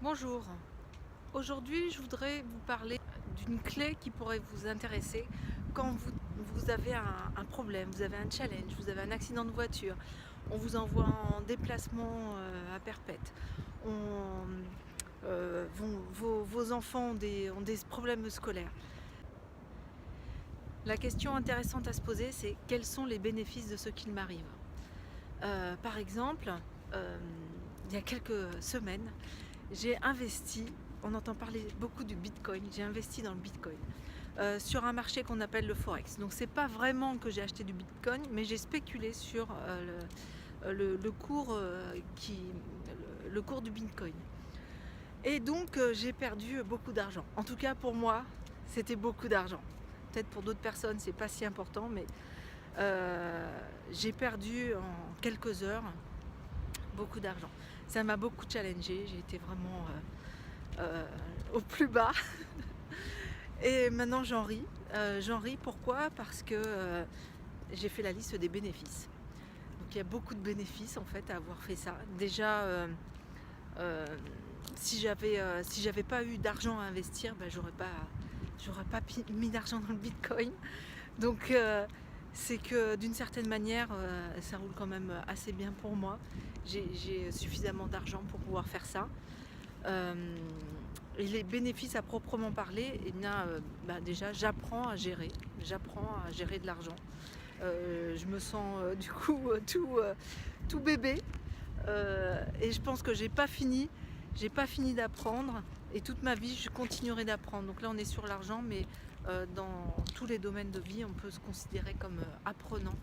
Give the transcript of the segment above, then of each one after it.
Bonjour, aujourd'hui je voudrais vous parler d'une clé qui pourrait vous intéresser quand vous avez un problème, vous avez un challenge, vous avez un accident de voiture, on vous envoie en déplacement à Perpète, vos enfants ont des problèmes scolaires. La question intéressante à se poser, c'est quels sont les bénéfices de ce qu'il m'arrive. Par exemple, euh, il y a quelques semaines, j'ai investi, on entend parler beaucoup du Bitcoin, j'ai investi dans le Bitcoin, sur un marché qu'on appelle le Forex. Donc c'est pas vraiment que j'ai acheté du Bitcoin, mais j'ai spéculé sur le cours, le cours du Bitcoin. Et donc j'ai perdu beaucoup d'argent. En tout cas pour moi, c'était beaucoup d'argent. Peut-être pour d'autres personnes, c'est pas si important, mais j'ai perdu en quelques heures beaucoup d'argent. Ça m'a beaucoup challengée, j'ai été vraiment au plus bas. Et maintenant j'en ris. J'en ris pourquoi? Parce que j'ai fait la liste des bénéfices. Donc il y a beaucoup de bénéfices en fait à avoir fait ça. Déjà, euh, si j'avais pas eu d'argent à investir, ben, j'aurais pas mis d'argent dans le Bitcoin. Donc c'est que d'une certaine manière, ça roule quand même assez bien pour moi. J'ai suffisamment d'argent pour pouvoir faire ça. Et les bénéfices à proprement parler, eh bien, déjà j'apprends à gérer de l'argent. Je me sens du coup tout bébé. Et je pense que j'ai pas fini d'apprendre, et toute ma vie je continuerai d'apprendre. Donc là on est sur l'argent, mais dans tous les domaines de vie on peut se considérer comme apprenant,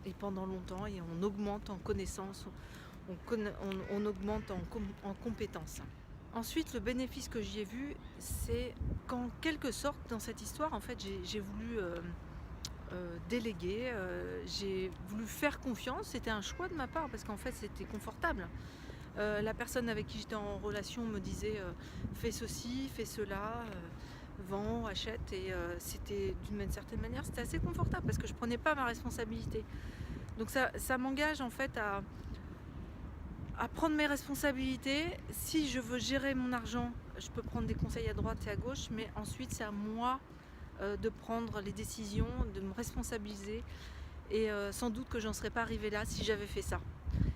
et pendant longtemps, et on augmente en connaissances, on augmente en compétences. Ensuite, le bénéfice que j'y ai vu, c'est qu'en quelque sorte dans cette histoire, en fait, j'ai voulu déléguer, j'ai voulu faire confiance. C'était un choix de ma part parce qu'en fait c'était confortable. La personne avec qui j'étais en relation me disait fais ceci, fais cela, vends, achète, et c'était d'une certaine manière c'était assez confortable parce que je prenais pas ma responsabilité. Donc ça m'engage en fait à prendre mes responsabilités. Si je veux gérer mon argent, je peux prendre des conseils à droite et à gauche, mais ensuite c'est à moi de prendre les décisions, de me responsabiliser. Et sans doute que j'en serais pas arrivée là si j'avais fait ça,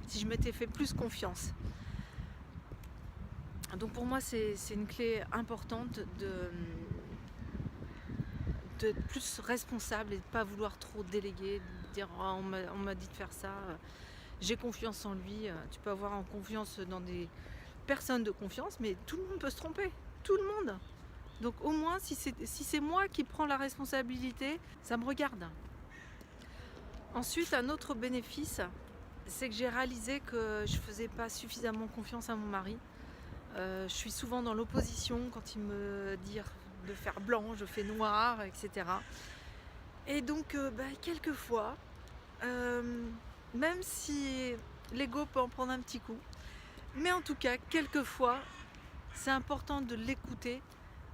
si je m'étais fait plus confiance. Donc pour moi c'est une clé importante d'être plus responsable et de ne pas vouloir trop déléguer, de dire oh, on m'a dit de faire ça, j'ai confiance en lui. Tu peux avoir en confiance dans des personnes de confiance, mais tout le monde peut se tromper, tout le monde. Donc au moins si c'est moi qui prends la responsabilité, ça me regarde. Ensuite, un autre bénéfice, c'est que j'ai réalisé que je faisais pas suffisamment confiance à mon mari. Je suis souvent dans l'opposition quand il me dit de faire blanc, je fais noir, etc. Et donc, quelquefois, même si l'ego peut en prendre un petit coup, mais en tout cas, quelquefois, c'est important de l'écouter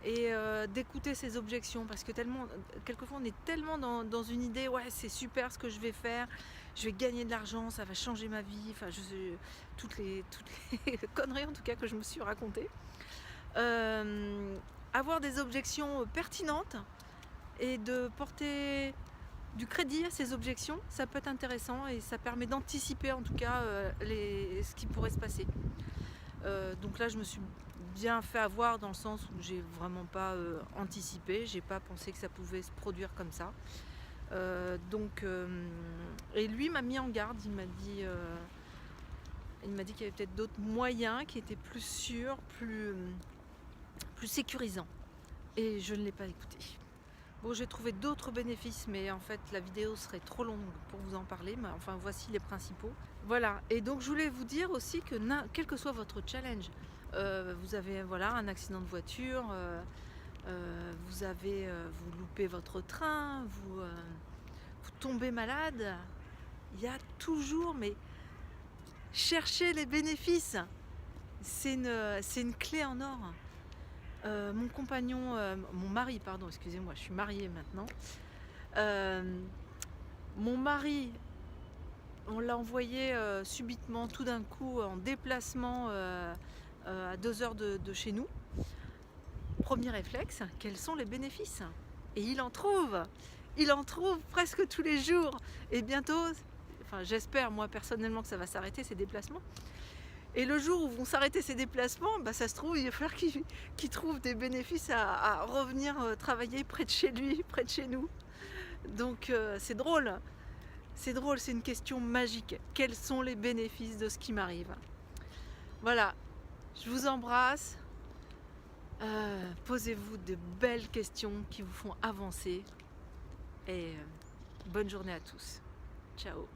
et d'écouter ses objections, parce que quelquefois on est tellement dans une idée, ouais c'est super ce que je vais faire, je vais gagner de l'argent, ça va changer ma vie, enfin toutes les conneries en tout cas que je me suis racontées. Avoir des objections pertinentes et de porter du crédit à ces objections, ça peut être intéressant et ça permet d'anticiper en tout cas ce qui pourrait se passer. Donc là je me suis bien fait avoir dans le sens où j'ai vraiment pas anticipé, j'ai pas pensé que ça pouvait se produire comme ça. Et lui m'a mis en garde, il m'a dit qu'il y avait peut-être d'autres moyens qui étaient plus sûrs, plus sécurisants. Et je ne l'ai pas écouté. Bon, j'ai trouvé d'autres bénéfices, mais en fait la vidéo serait trop longue pour vous en parler, mais enfin voici les principaux. Voilà, et donc je voulais vous dire aussi que quel que soit votre challenge, vous avez un accident de voiture, vous loupez votre train, vous tombez malade, il y a toujours, mais cherchez les bénéfices, c'est une clé en or. Mon mari, pardon, excusez-moi, je suis mariée maintenant. Mon mari On l'a envoyé subitement, tout d'un coup, en déplacement à 2 heures de chez nous. Premier réflexe, quels sont les bénéfices? Et il en trouve presque tous les jours. Et bientôt, enfin j'espère moi personnellement que ça va s'arrêter ces déplacements. Et le jour où vont s'arrêter ces déplacements, bah, ça se trouve, il va falloir qu'il trouve des bénéfices à revenir travailler près de chez lui, près de chez nous. Donc c'est drôle, c'est une question magique. Quels sont les bénéfices de ce qui m'arrive? Voilà, je vous embrasse. Posez-vous de belles questions qui vous font avancer. Et bonne journée à tous. Ciao.